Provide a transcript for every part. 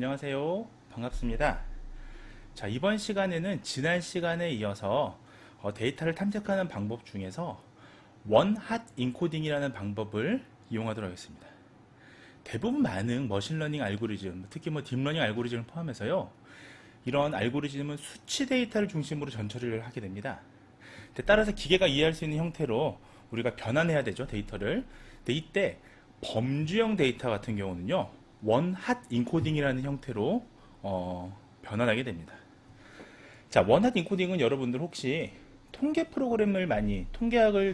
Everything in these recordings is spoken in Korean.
안녕하세요. 반갑습니다. 자, 이번 시간에는 지난 시간에 이어서 데이터를 탐색하는 방법 중에서 원핫 인코딩이라는 방법을 이용하도록 하겠습니다. 대부분 많은 머신러닝 알고리즘, 특히 딥러닝 알고리즘을 포함해서요, 이런 알고리즘은 수치 데이터를 중심으로 전처리를 하게 됩니다. 따라서 기계가 이해할 수 있는 형태로 우리가 변환해야 되죠, 데이터를. 근데 이때 범주형 데이터 같은 경우는요, 원핫 인코딩이라는 형태로 변환하게 됩니다. 자, 원핫 인코딩은 여러분들 혹시 통계 프로그램을 많이, 통계학을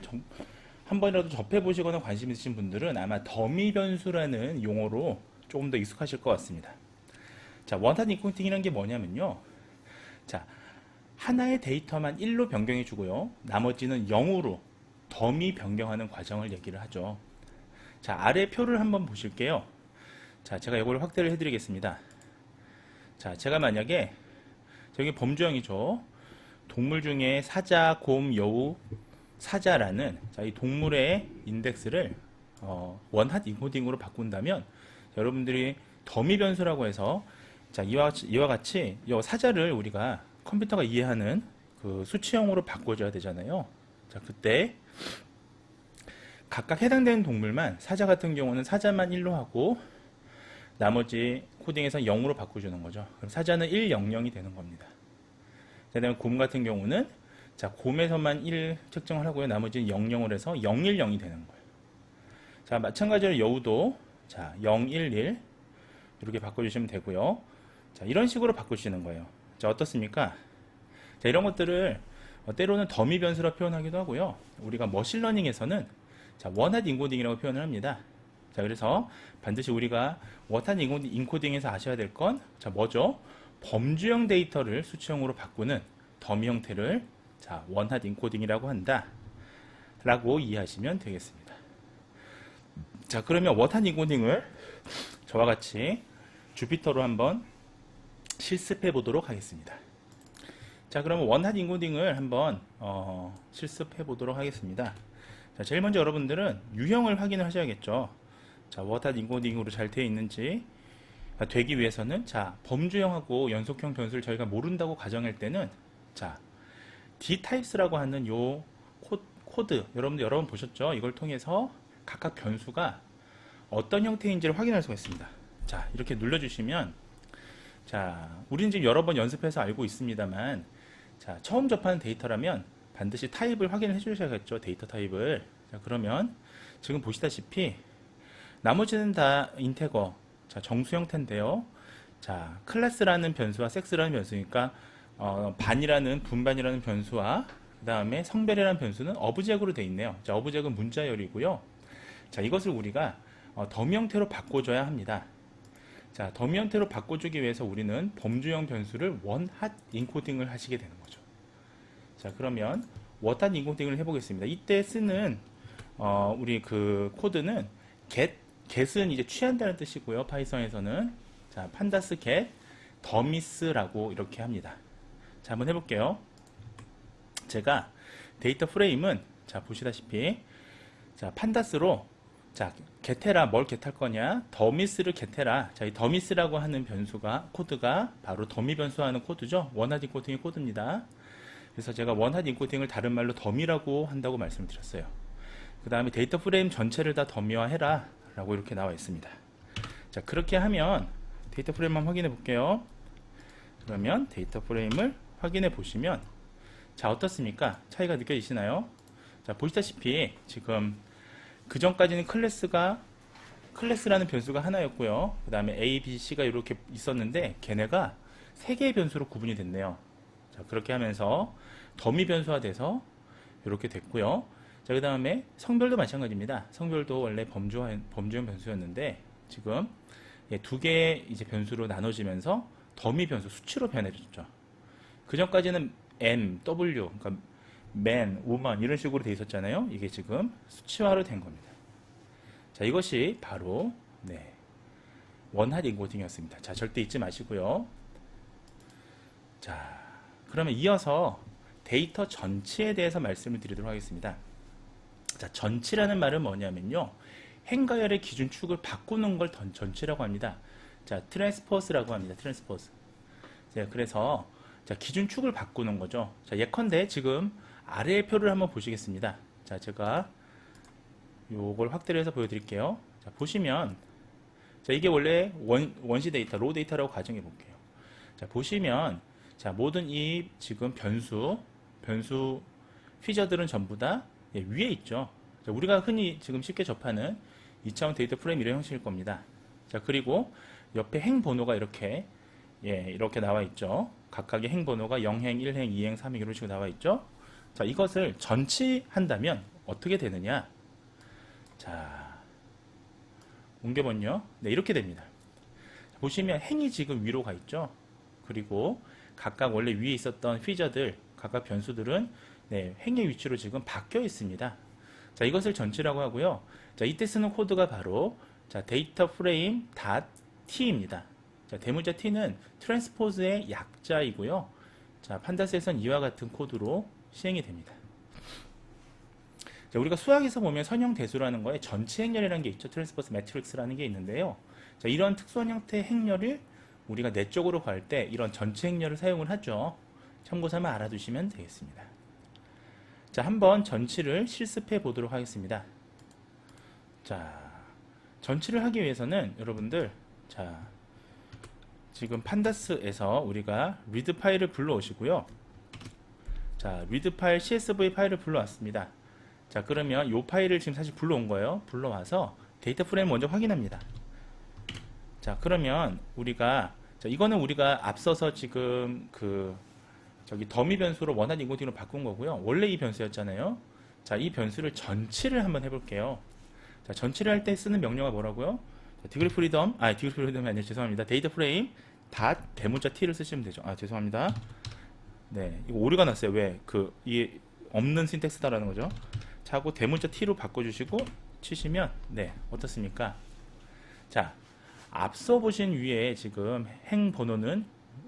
한 번이라도 접해 보시거나 관심 있으신 분들은 아마 더미 변수라는 용어로 조금 더 익숙하실 것 같습니다. 자, 원핫 인코딩이라는 게 뭐냐면요, 자, 하나의 데이터만 1로 변경해 주고요, 나머지는 0으로 더미 변경하는 과정을 얘기를 하죠. 자, 아래 표를 한번 보실게요. 자, 제가 이걸 확대를 해드리겠습니다. 자, 제가 만약에 저기 범주형이죠. 동물 중에 사자, 곰, 여우, 사자라는 이 동물의 인덱스를 원핫 인코딩으로 바꾼다면 여러분들이 더미 변수라고 해서 자, 이와 같이 이 사자를 우리가 컴퓨터가 이해하는 그 수치형으로 바꿔줘야 되잖아요. 자, 그때 각각 해당되는 동물만, 사자 같은 경우는 사자만 1로 하고 나머지 코딩에서 0으로 바꿔주는 거죠. 그럼 사자는 1, 0, 0이 되는 겁니다. 자, 그다음에 곰 같은 경우는 자, 곰에서만 1 측정을 하고요. 나머지는 0, 0을 해서 0, 1, 0이 되는 거예요. 자, 마찬가지로 여우도 자, 0, 1, 1 이렇게 바꿔주시면 되고요. 자, 이런 식으로 바꾸시는 거예요. 자, 어떻습니까? 자, 이런 것들을 때로는 더미 변수로 표현하기도 하고요. 우리가 머신러닝에서는 자, 원핫 인코딩이라고 표현을 합니다. 자, 그래서 반드시 우리가 원핫 인코딩에서 아셔야 될 건 자, 뭐죠? 범주형 데이터를 수치형으로 바꾸는 더미 형태를 자, 원핫 인코딩이라고 한다 라고 이해하시면 되겠습니다. 자, 그러면 원핫 인코딩을 저와 같이 주피터로 한번 실습해 보도록 하겠습니다. 자, 그러면 원핫 인코딩을 한번 실습해 보도록 하겠습니다. 자, 제일 먼저 여러분들은 유형을 확인을 하셔야겠죠. 자, 원핫 인코딩으로 잘 되어 있는지 되기 위해서는 자, 범주형하고 연속형 변수를 저희가 모른다고 가정할 때는 자, dtypes라고 하는 요 코드 여러분들 여러 번 보셨죠? 이걸 통해서 각각 변수가 어떤 형태인지를 확인할 수가 있습니다. 자, 이렇게 눌러주시면 자, 우리는 지금 여러 번 연습해서 알고 있습니다만 자, 처음 접하는 데이터라면 반드시 타입을 확인해 주셔야겠죠. 데이터 타입을. 자, 그러면 지금 보시다시피 나머지는 다 인테거, 자, 정수 형태인데요. 자, 클래스라는 변수와 섹스라는 변수니까 반이라는 분반이라는 변수와 그 다음에 성별이라는 변수는 어브젝으로 되어 있네요. 자, 어브젝은 문자열이고요. 자, 이것을 우리가 더미 형태로 바꿔줘야 합니다. 자, 더미 형태로 바꿔주기 위해서 우리는 범주형 변수를 원핫 인코딩을 하시게 되는 거죠. 자, 그러면 원핫 인코딩을 해보겠습니다. 이때 쓰는 우리 그 코드는 get은 이제 취한다는 뜻이고요. 파이썬에서는 자, 판다스 get 더미스라고 이렇게 합니다. 자, 한번 해볼게요. 제가 데이터 프레임은 자, 보시다시피 자, 판다스로 자, get해라. 뭘 get할 거냐? 더미스를 get해라. 자, 이 더미스라고 하는 변수가 코드가 바로 더미 변수하는 코드죠. 원핫 인코딩의 코드입니다. 그래서 제가 원핫 인코딩을 다른 말로 더미라고 한다고 말씀을 드렸어요. 그 다음에 데이터 프레임 전체를 다 더미화해라 라고 이렇게 나와 있습니다. 자, 그렇게 하면 데이터 프레임 한번 확인해 볼게요. 그러면 데이터 프레임을 확인해 보시면 자, 어떻습니까? 차이가 느껴지시나요? 자, 보시다시피 지금 그 전까지는 클래스라는 변수가 하나였고요. 그 다음에 A, B, C가 이렇게 있었는데 걔네가 3개의 변수로 구분이 됐네요. 자, 그렇게 하면서 더미 변수화 돼서 이렇게 됐고요. 자, 그 다음에 성별도 마찬가지입니다. 성별도 원래 범주형 변수였는데 지금 2개의 이제 변수로 나눠지면서 더미 변수, 수치로 변해졌죠. 그 전까지는 M, W, 그러니까 man, woman 이런 식으로 돼 있었잖아요. 이게 지금 수치화로 된 겁니다. 자, 이것이 바로 원핫 인코딩이었습니다. 자, 절대 잊지 마시고요. 자, 그러면 이어서 데이터 전치에 대해서 말씀을 드리도록 하겠습니다. 자, 전치라는 말은 뭐냐면요, 행가열의 기준축을 바꾸는 걸 전치라고 합니다. 자, 트랜스포스라고 합니다. 트랜스포스. 자, 그래서 자, 기준축을 바꾸는 거죠. 자, 예컨대 지금 아래의 표를 한번 보시겠습니다. 자, 제가 요걸 확대를 해서 보여드릴게요. 자, 보시면 자, 이게 원래 원시 데이터, 로우 데이터라고 가정해 볼게요. 자, 보시면 자, 모든 이 지금 변수 피저들은 전부 다 위에 있죠. 자, 우리가 흔히 지금 쉽게 접하는 2차원 데이터 프레임 이런 형식일 겁니다. 자, 그리고 옆에 행 번호가 이렇게 이렇게 나와 있죠. 각각의 행 번호가 0행, 1행, 2행, 3행 이런 식으로 나와 있죠. 자, 이것을 전치한다면 어떻게 되느냐? 자, 옮겨보면요. 네, 이렇게 됩니다. 자, 보시면 행이 지금 위로 가 있죠. 그리고 각각 원래 위에 있었던 피저들, 각각 변수들은 네, 행의 위치로 지금 바뀌어 있습니다. 자, 이것을 전치라고 하고요. 자, 이때 쓰는 코드가 바로 자, 데이터 프레임 .t입니다. 자, 대문자 t는 트랜스포즈의 약자이고요. 자, 판다스에선 이와 같은 코드로 시행이 됩니다. 자, 우리가 수학에서 보면 선형 대수라는 거에 전치 행렬이라는 게 있죠. 트랜스포즈 매트릭스라는 게 있는데요. 자, 이런 특수한 형태의 행렬을 우리가 내적으로 구할 때 이런 전치 행렬을 사용을 하죠. 참고삼아 알아두시면 되겠습니다. 자, 한번 전치를 실습해 보도록 하겠습니다. 자, 전치를 하기 위해서는 여러분들 자, 지금 판다스에서 우리가 리드 파일을 불러오시고요. 자, 리드 파일 CSV 파일을 불러왔습니다. 자, 그러면 이 파일을 지금 사실 불러온 거예요. 불러와서 데이터 프레임 먼저 확인합니다. 자, 그러면 우리가 자, 이거는 우리가 앞서서 지금 저기 더미 변수로 원하는 인코딩으로 바꾼 거고요. 원래 이 변수였잖아요. 자, 이 변수를 전치를 한번 해볼게요. 자, 전치를 할 때 쓰는 명령어가 뭐라고요? 디그리 프리덤이 아니라 죄송합니다. 데이터 프레임 대문자 t를 쓰시면 되죠. 아, 죄송합니다. 네, 이거 오류가 났어요. 왜? 이 없는 신텍스다라는 거죠. 자, 하고 대문자 t로 바꿔주시고 치시면 네, 어떻습니까? 자, 앞서 보신 위에 지금 행 번호는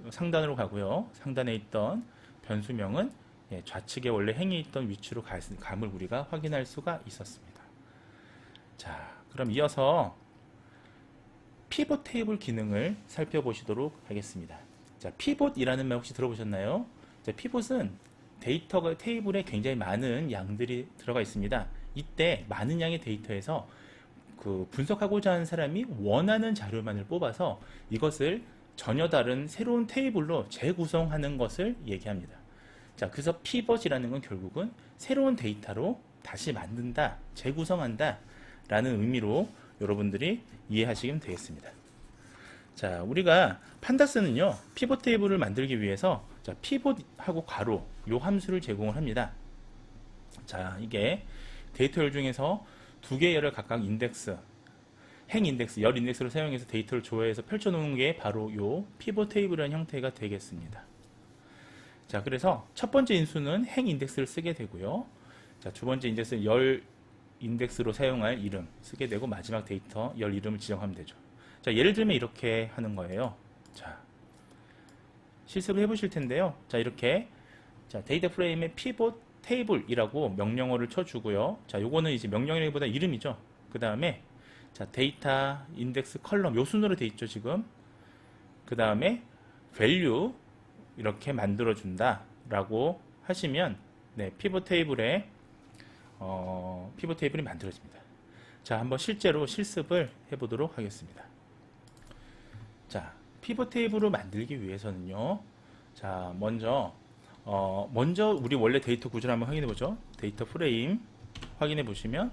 상단으로 가고요. 상단에 있던 변수명은 좌측에 원래 행이 있던 위치로 감을 우리가 확인할 수가 있었습니다. 자, 그럼 이어서 피봇 테이블 기능을 살펴보시도록 하겠습니다. 자, 피봇이라는 말 혹시 들어보셨나요? 자, 피봇은 데이터가 테이블에 굉장히 많은 양들이 들어가 있습니다. 이때 많은 양의 데이터에서 분석하고자 하는 사람이 원하는 자료만을 뽑아서 이것을 전혀 다른 새로운 테이블로 재구성하는 것을 얘기합니다. 자, 그래서 피벗이라는 건 결국은 새로운 데이터로 다시 만든다, 재구성한다 라는 의미로 여러분들이 이해하시면 되겠습니다. 자, 우리가 판다스는요, 피벗 테이블을 만들기 위해서 자, 피벗하고 괄호 요 함수를 제공을 합니다. 자, 이게 데이터열 중에서 두 개의 열을 각각 인덱스, 행 인덱스, 열 인덱스를 사용해서 데이터를 조회해서 펼쳐놓은 게 바로 요 피벗 테이블이라는 형태가 되겠습니다. 자, 그래서 첫 번째 인수는 행 인덱스를 쓰게 되고요. 자, 두 번째 인덱스는 열 인덱스로 사용할 이름 쓰게 되고 마지막 데이터 열 이름을 지정하면 되죠. 자, 예를 들면 이렇게 하는 거예요. 자, 실습을 해보실 텐데요. 자, 이렇게 자, 데이터 프레임에 피벗 테이블이라고 명령어를 쳐주고요. 자, 요거는 이제 명령이라기보다 이름이죠. 그 다음에 자, 데이터 인덱스 컬럼 요 순으로 돼 있죠 지금. 그 다음에 value 이렇게 만들어 준다 라고 하시면 네, 피벗 테이블이 만들어집니다. 자, 한번 실제로 실습을 해보도록 하겠습니다. 자, 피벗 테이블을 만들기 위해서는요. 자, 먼저 우리 원래 데이터 구조를 한번 확인해 보죠. 데이터 프레임 확인해 보시면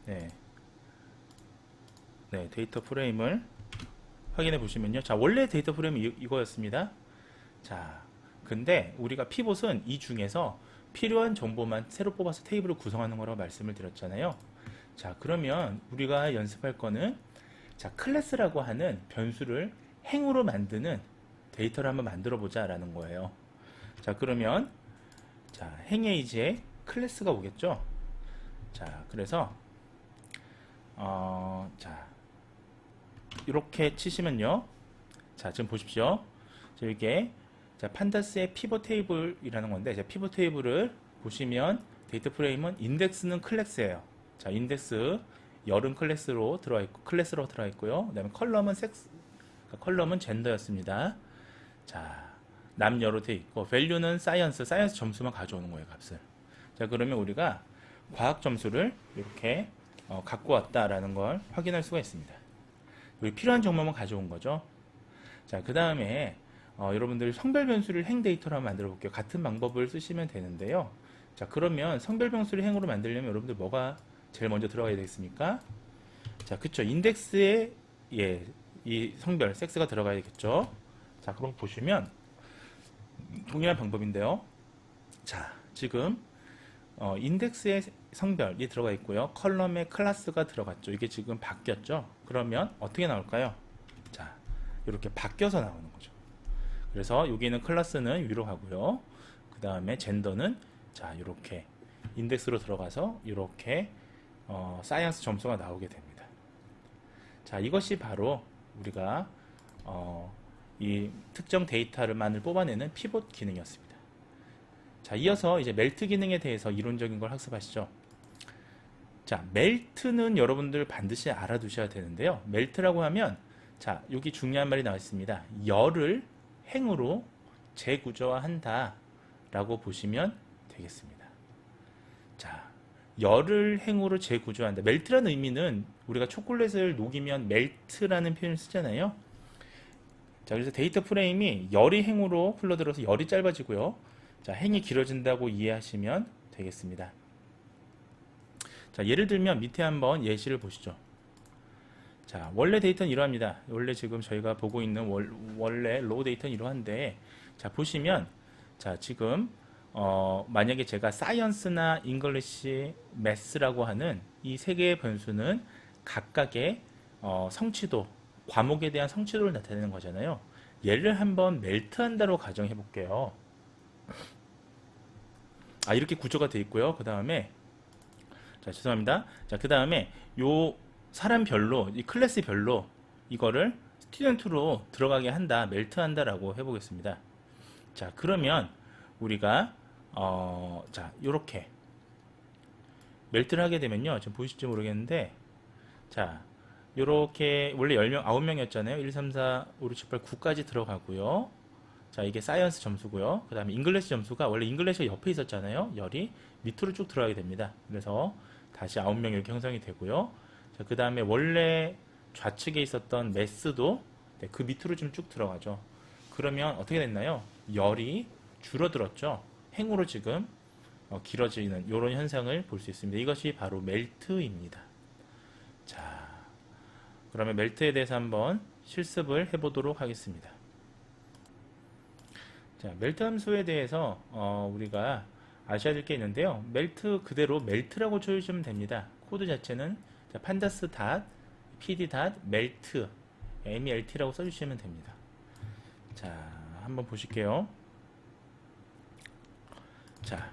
네, 데이터 프레임을 확인해 보시면요. 자, 원래 데이터 프레임이 이거였습니다. 자, 근데 우리가 피벗은 이 중에서 필요한 정보만 새로 뽑아서 테이블을 구성하는 거라고 말씀을 드렸잖아요. 자, 그러면 우리가 연습할 거는 자, 클래스라고 하는 변수를 행으로 만드는 데이터를 한번 만들어 보자 라는 거예요. 자, 그러면 자, 행에 이제 클래스가 오겠죠. 자, 그래서 자, 이렇게 치시면요. 자, 지금 보십시오. 자, 이게 자, 판다스의 피벗 테이블이라는 건데, 자, 피벗 테이블을 보시면 데이터 프레임은 인덱스는 클래스예요. 자, 인덱스 열은 클래스로 들어가 있고요. 그다음에 컬럼은 컬럼은 젠더였습니다. 자, 남녀로 돼 있고 value는 사이언스 점수만 가져오는 거예요, 값을. 자, 그러면 우리가 과학 점수를 이렇게 갖고 왔다라는 걸 확인할 수가 있습니다. 여기 필요한 정보만 가져온 거죠. 자, 그 다음에 여러분들 성별 변수를 행 데이터로 한번 만들어 볼게요. 같은 방법을 쓰시면 되는데요. 자, 그러면 성별 변수를 행으로 만들려면 여러분들 뭐가 제일 먼저 들어가야 되겠습니까? 자, 그쵸. 인덱스에 이 성별 섹스가 들어가야 되겠죠. 자, 그럼 보시면 동일한 방법인데요. 자, 지금 인덱스에 성별이 들어가 있고요. 컬럼에 클래스가 들어갔죠. 이게 지금 바뀌었죠. 그러면 어떻게 나올까요? 자, 이렇게 바뀌어서 나오는 거죠. 그래서 여기는 클래스는 위로 가고요. 그 다음에 젠더는 자, 이렇게 인덱스로 들어가서 이렇게 사이언스 점수가 나오게 됩니다. 자, 이것이 바로 우리가 이 특정 데이터만을 뽑아내는 피봇 기능이었습니다. 자, 이어서 이제 멜트 기능에 대해서 이론적인 걸 학습하시죠. 자, 멜트는 여러분들 반드시 알아두셔야 되는데요. 멜트라고 하면 자, 여기 중요한 말이 나와 있습니다. 열을 행으로 재구조화한다 라고 보시면 되겠습니다. 자, 열을 행으로 재구조한다. 멜트라는 의미는 우리가 초콜릿을 녹이면 멜트라는 표현을 쓰잖아요. 자, 그래서 데이터 프레임이 열이 행으로 흘러들어서 열이 짧아지고요. 자, 행이 길어진다고 이해하시면 되겠습니다. 자, 예를 들면 밑에 한번 예시를 보시죠. 자, 원래 데이터는 이러합니다. 원래 지금 저희가 보고 있는 원래 로우 데이터는 이러한데, 자, 보시면, 자, 지금, 만약에 제가 사이언스나 잉글리시, 매스라고 하는 이 세 개의 변수는 각각의 성취도, 과목에 대한 성취도를 나타내는 거잖아요. 얘를 한번 멜트한다로 가정해 볼게요. 아, 이렇게 구조가 되어 있고요. 그 다음에, 자, 죄송합니다. 자, 그 다음에 요 사람별로, 이 클래스별로 이거를 스튜던트로 들어가게 한다, 멜트한다라고 해보겠습니다. 자, 그러면 우리가 자, 요렇게 멜트를 하게 되면요. 지금 보실지 모르겠는데, 자, 요렇게 원래 10명, 9명이었잖아요. 1, 3, 4, 5, 6, 7, 8, 9까지 들어가고요. 자, 이게 사이언스 점수고요. 그 다음에 잉글리시 점수가 원래 잉글리시가 옆에 있었잖아요. 열이 밑으로 쭉 들어가게 됩니다. 그래서 다시 9명 이렇게 형성이 되고요. 자, 그 다음에 원래 좌측에 있었던 매스도 네, 그 밑으로 좀 쭉 들어가죠. 그러면 어떻게 됐나요? 열이 줄어들었죠. 행으로 지금 길어지는 이런 현상을 볼 수 있습니다. 이것이 바로 멜트입니다. 자, 그러면 멜트에 대해서 한번 실습을 해보도록 하겠습니다. 자, 멜트 함수에 대해서 우리가 아셔야 될 게 있는데요. 멜트 그대로 멜트라고 쳐주시면 됩니다. 코드 자체는 pandas pd melt melt라고 써주시면 됩니다. 자, 한번 보실게요. 자,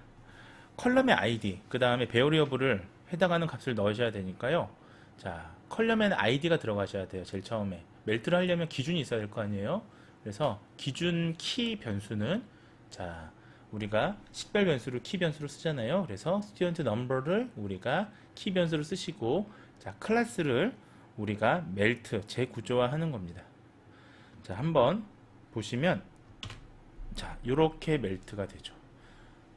컬럼의 id, 그 다음에 베어리어블을 해당하는 값을 넣으셔야 되니까요. 자, 컬럼에는 id가 들어가셔야 돼요. 제일 처음에. 멜트를 하려면 기준이 있어야 될 거 아니에요. 그래서 기준 키 변수는 자, 우리가 식별 변수를 키 변수로 쓰잖아요. 그래서 student number를 우리가 키 변수로 쓰시고, 자, 클래스를 우리가 멜트 재구조화하는 겁니다. 자, 한번 보시면 자, 요렇게 멜트가 되죠.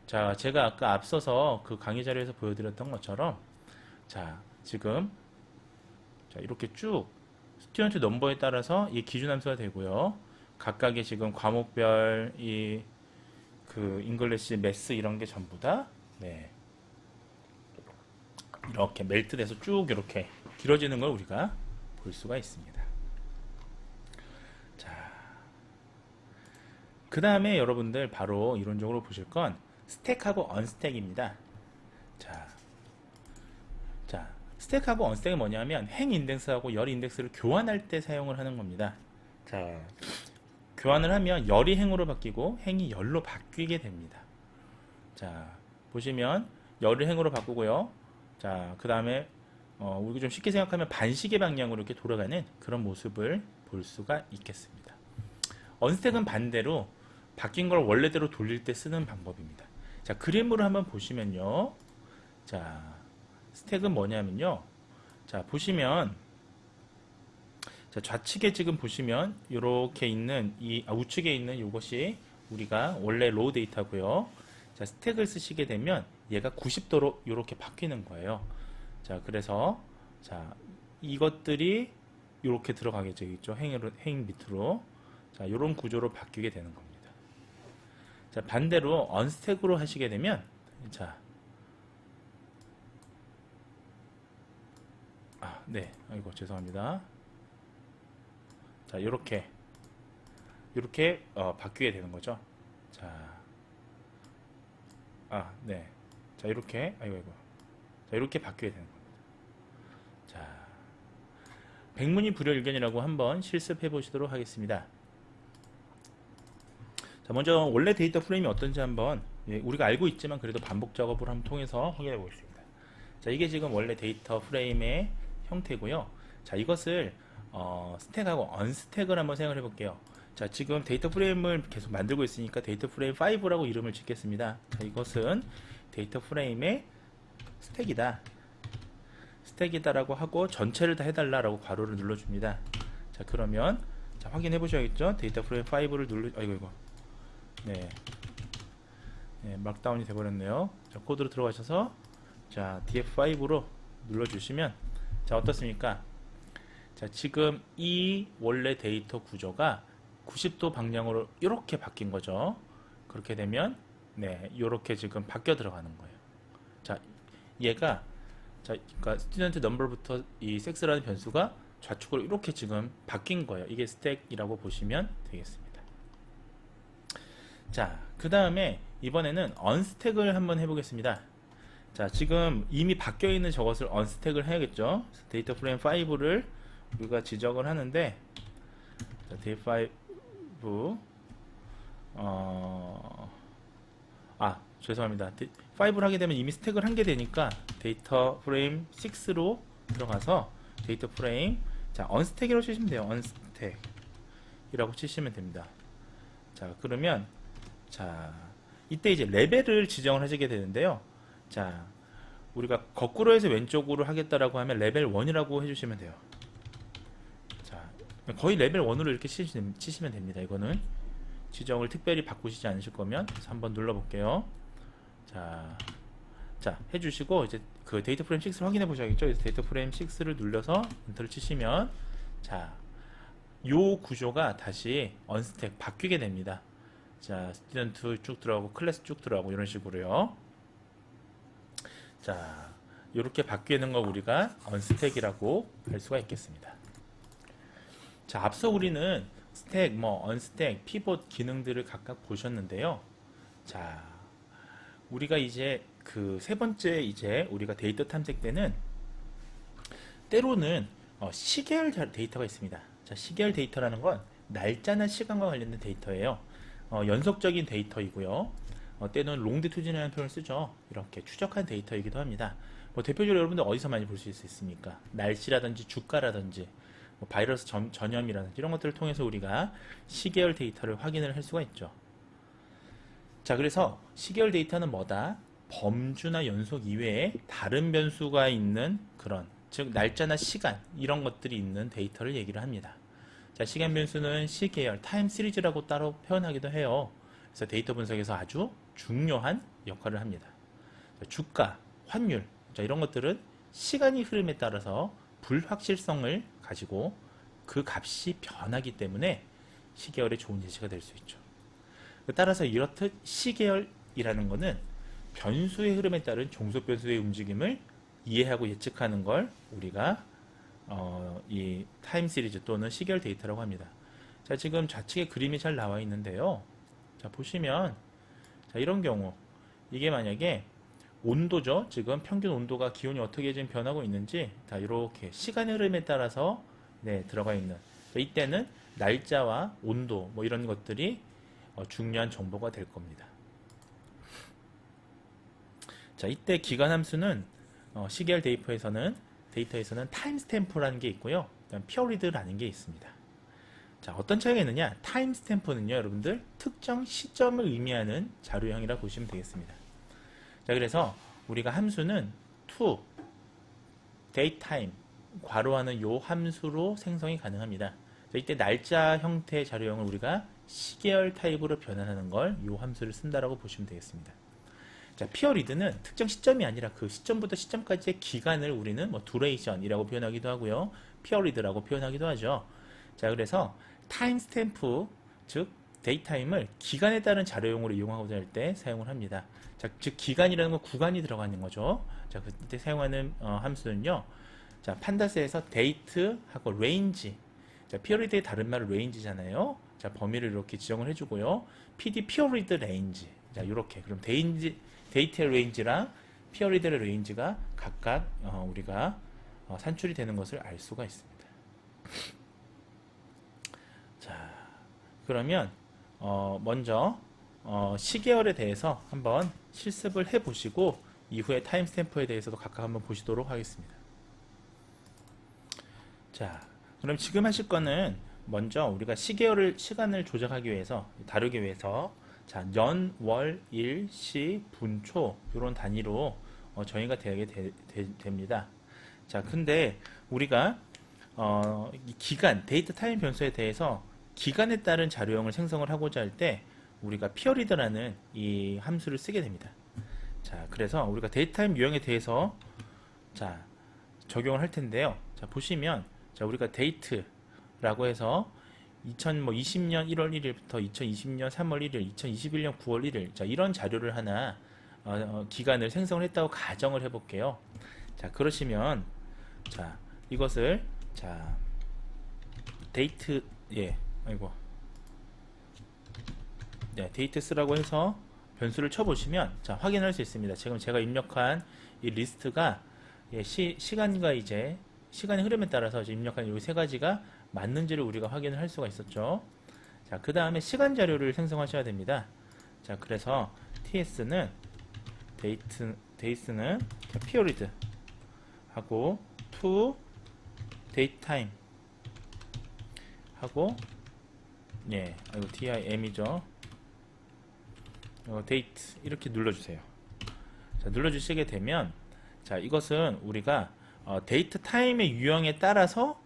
자, 제가 아까 앞서서 그 강의 자료에서 보여드렸던 것처럼 자, 지금 자, 이렇게 쭉 스튜던트 넘버에 따라서 이 기준 함수가 되고요. 각각의 지금 과목별 이 그 잉글리시, 매스 이런 게 전부 다 네. 이렇게 멜트돼서 쭉 이렇게 길어지는 걸 우리가 볼 수가 있습니다. 자, 그 다음에 여러분들 바로 이론적으로 보실 건 스택하고 언스택입니다. 자, 스택하고 언스택은 뭐냐면 행 인덱스하고 열 인덱스를 교환할 때 사용을 하는 겁니다. 자, 교환을 하면 열이 행으로 바뀌고 행이 열로 바뀌게 됩니다. 자, 보시면 열을 행으로 바꾸고요. 자, 그 다음에 우리가 좀 쉽게 생각하면 반시계 방향으로 이렇게 돌아가는 그런 모습을 볼 수가 있겠습니다. 언스택은 반대로 바뀐 걸 원래대로 돌릴 때 쓰는 방법입니다. 자, 그림으로 한번 보시면요. 자, 스택은 뭐냐면요. 자, 보시면 자, 좌측에 지금 보시면 이렇게 있는 우측에 있는 이것이 우리가 원래 로우 데이터고요. 자, 스택을 쓰시게 되면 얘가 90도로 이렇게 바뀌는 거예요. 자, 그래서 자, 이것들이 이렇게 들어가게 되겠죠. 행 밑으로. 자, 이런 구조로 바뀌게 되는 겁니다. 자, 반대로 언스택으로 하시게 되면 자, 네. 아이고, 죄송합니다. 자, 이렇게 바뀌게 되는 거죠. 자, 네. 자, 이렇게 자, 이렇게 바뀌게 되는 겁니다. 자, 백문이 불여일견이라고 한번 실습해 보시도록 하겠습니다. 자, 먼저 원래 데이터 프레임이 어떤지 한번 우리가 알고 있지만 그래도 반복 작업을 한번 통해서 확인해 보겠습니다. 자, 이게 지금 원래 데이터 프레임의 형태고요. 자, 이것을 스택하고 언스택을 한번 생각을 해볼게요. 자, 지금 데이터 프레임을 계속 만들고 있으니까 데이터 프레임 5라고 이름을 짓겠습니다. 자, 이것은 데이터 프레임의 스택이다라고 하고 전체를 다 해달라라고 괄호를 눌러줍니다. 자, 그러면 자, 확인해 보셔야겠죠? 데이터 프레임 5를 아이고 네, 막다운이 돼버렸네요. 자, 코드로 들어가셔서 자, df5로 눌러주시면 자, 어떻습니까? 자, 지금 이 원래 데이터 구조가 90도 방향으로 이렇게 바뀐 거죠. 그렇게 되면 네, 이렇게 지금 바뀌어 들어가는 거예요. 자, 얘가 자, 그러니까 스튜던트 넘버부터 이 섹스라는 변수가 좌측으로 이렇게 지금 바뀐 거예요. 이게 스택이라고 보시면 되겠습니다. 자, 그 다음에 이번에는 언스택을 한번 해보겠습니다. 자, 지금 이미 바뀌어 있는 저것을 언스택을 해야겠죠. 데이터 프레임 5를 우리가 지정을 하는데, 자, 데이터 5, 죄송합니다. 5를 하게 되면 이미 스택을 한 게 되니까 데이터 프레임 6로 들어가서 데이터 프레임, 자, 언스택이라고 치시면 돼요. 언스택이라고 치시면 됩니다. 자, 그러면 자, 이때 이제 레벨을 지정을 하시게 되는데요. 자, 우리가 거꾸로 해서 왼쪽으로 하겠다라고 하면 레벨 1이라고 해주시면 돼요. 자, 거의 레벨 1으로 이렇게 치시면 됩니다. 이거는 지정을 특별히 바꾸시지 않으실 거면 그래서 한번 눌러볼게요. 자, 해주시고 이제 그 데이터 프레임 6를 확인해 보셔야겠죠. 그래서 데이터 프레임 6를 눌러서 엔터를 치시면 자, 요 구조가 다시 언스택 바뀌게 됩니다. 자, 스튜던트 쭉 들어가고 클래스 쭉 들어가고 이런 식으로요. 자, 이렇게 바뀌는 거 우리가 언스택이라고 할 수가 있겠습니다. 자, 앞서 우리는 스택, 언스택, 피봇 기능들을 각각 보셨는데요. 자, 우리가 이제 그 세 번째 이제 우리가 데이터 탐색 때는 때로는 시계열 데이터가 있습니다. 자, 시계열 데이터라는 건 날짜나 시간과 관련된 데이터예요. 연속적인 데이터이고요. 때는 롱디투진이라는 표현을 쓰죠. 이렇게 추적한 데이터이기도 합니다. 대표적으로 여러분들 어디서 많이 볼 수 있습니까? 날씨라든지 주가라든지 바이러스 전염이라든지 이런 것들을 통해서 우리가 시계열 데이터를 확인을 할 수가 있죠. 자, 그래서 시계열 데이터는 뭐다? 범주나 연속 이외에 다른 변수가 있는 그런, 즉 날짜나 시간 이런 것들이 있는 데이터를 얘기를 합니다. 자, 시간 변수는 시계열, 타임 시리즈라고 따로 표현하기도 해요. 그래서 데이터 분석에서 아주 중요한 역할을 합니다. 자, 주가, 환율, 자, 이런 것들은 시간이 흐름에 따라서 불확실성을 가지고 그 값이 변하기 때문에 시계열의 좋은 예시가 될 수 있죠. 따라서 이렇듯 시계열이라는 것은 변수의 흐름에 따른 종속 변수의 움직임을 이해하고 예측하는 걸 우리가 이 타임 시리즈 또는 시계열 데이터라고 합니다. 자, 지금 좌측에 그림이 잘 나와 있는데요. 자, 보시면 자, 이런 경우 이게 만약에 온도죠. 지금 평균 온도가 기온이 어떻게 지금 변하고 있는지 다 이렇게 시간의 흐름에 따라서 들어가 있는. 자, 이때는 날짜와 온도 이런 것들이 중요한 정보가 될 겁니다. 자, 이때 기간 함수는 시계열 데이터에서는 타임스탬프라는 게 있고요. 피어리드라는 게 있습니다. 자, 어떤 차이가 있느냐? 타임스탬프는요, 여러분들 특정 시점을 의미하는 자료형이라 보시면 되겠습니다. 자, 그래서 우리가 함수는 to date time 괄호하는 요 함수로 생성이 가능합니다. 자, 이때 날짜 형태의 자료형을 우리가 시계열 타입으로 변환하는 걸 요 함수를 쓴다라고 보시면 되겠습니다. 자, 피어리드는 특정 시점이 아니라 그 시점부터 시점까지의 기간을 우리는 뭐 두레이션이라고 표현하기도 하고요. 피어리드라고 표현하기도 하죠. 자, 그래서 타임 스탬프, 즉 데이타임을 기간에 따른 자료용으로 이용하고자 할 때 사용을 합니다. 자, 즉 기간이라는 건 구간이 들어가는 거죠. 자, 그때 사용하는 함수는요. 자, 판다스에서 데이트하고 레인지. 자, 피어리드의 다른 말은 레인지잖아요. 자, 범위를 이렇게 지정을 해주고요. PD 피어리드 레인지. 자, 이렇게. 그럼 데이트의 레인지랑 피어리드의 레인지가 각각 우리가 산출이 되는 것을 알 수가 있습니다. 자, 그러면 먼저 시계열에 대해서 한번 실습을 해보시고 이후에 타임스탬프에 대해서도 각각 한번 보시도록 하겠습니다. 자, 그럼 지금 하실 거는 먼저 우리가 시간을 조작하기 위해서, 다루기 위해서 자, 년, 월, 일, 시, 분, 초 이런 단위로 정의가 되게 됩니다. 자, 근데 우리가 이 기간, 데이트 타임 변수에 대해서 기간에 따른 자료형을 생성을 하고자 할 때 우리가 피어리드라는 이 함수를 쓰게 됩니다. 자, 그래서 우리가 데이트 타임 유형에 대해서 자, 적용을 할 텐데요. 자, 보시면 자, 우리가 데이트라고 해서 2020년 1월 1일부터 2020년 3월 1일, 2021년 9월 1일 자, 이런 자료를 하나 기간을 생성을 했다고 가정을 해볼게요. 자, 그러시면 자, 이것을 자, 데이트 아이고 네, 데이트스라고 해서 변수를 쳐보시면 자, 확인할 수 있습니다. 지금 제가 입력한 이 리스트가 시간과 이제 시간의 흐름에 따라서 입력한 이 세 가지가 맞는지를 우리가 확인을 할 수가 있었죠. 자, 그 다음에 시간 자료를 생성하셔야 됩니다. 자, 그래서 ts는 데이스는 period 하고 to date time 하고 이거 tim이죠. date 이렇게 눌러주세요. 자, 눌러주시게 되면 자, 이것은 우리가 데이트 타임의 유형에 따라서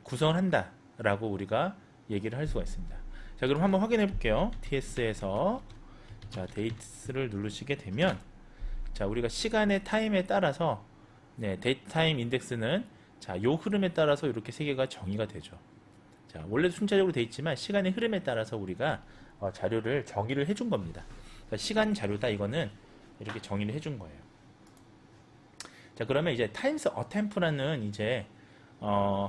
구성을 한다 라고 우리가 얘기를 할 수가 있습니다. 자, 그럼 한번 확인해 볼게요. ts에서 자, 데이트를 누르시게 되면 자, 우리가 시간의 타임에 따라서 데이트 타임 인덱스는 자, 요 흐름에 따라서 이렇게 세 개가 정의가 되죠. 자, 원래 순차적으로 되어 있지만 시간의 흐름에 따라서 우리가 자료를 정의를 해준 겁니다. 그러니까 시간 자료다 이거는 이렇게 정의를 해준 거예요. 자, 그러면 이제 times attempt라는 이제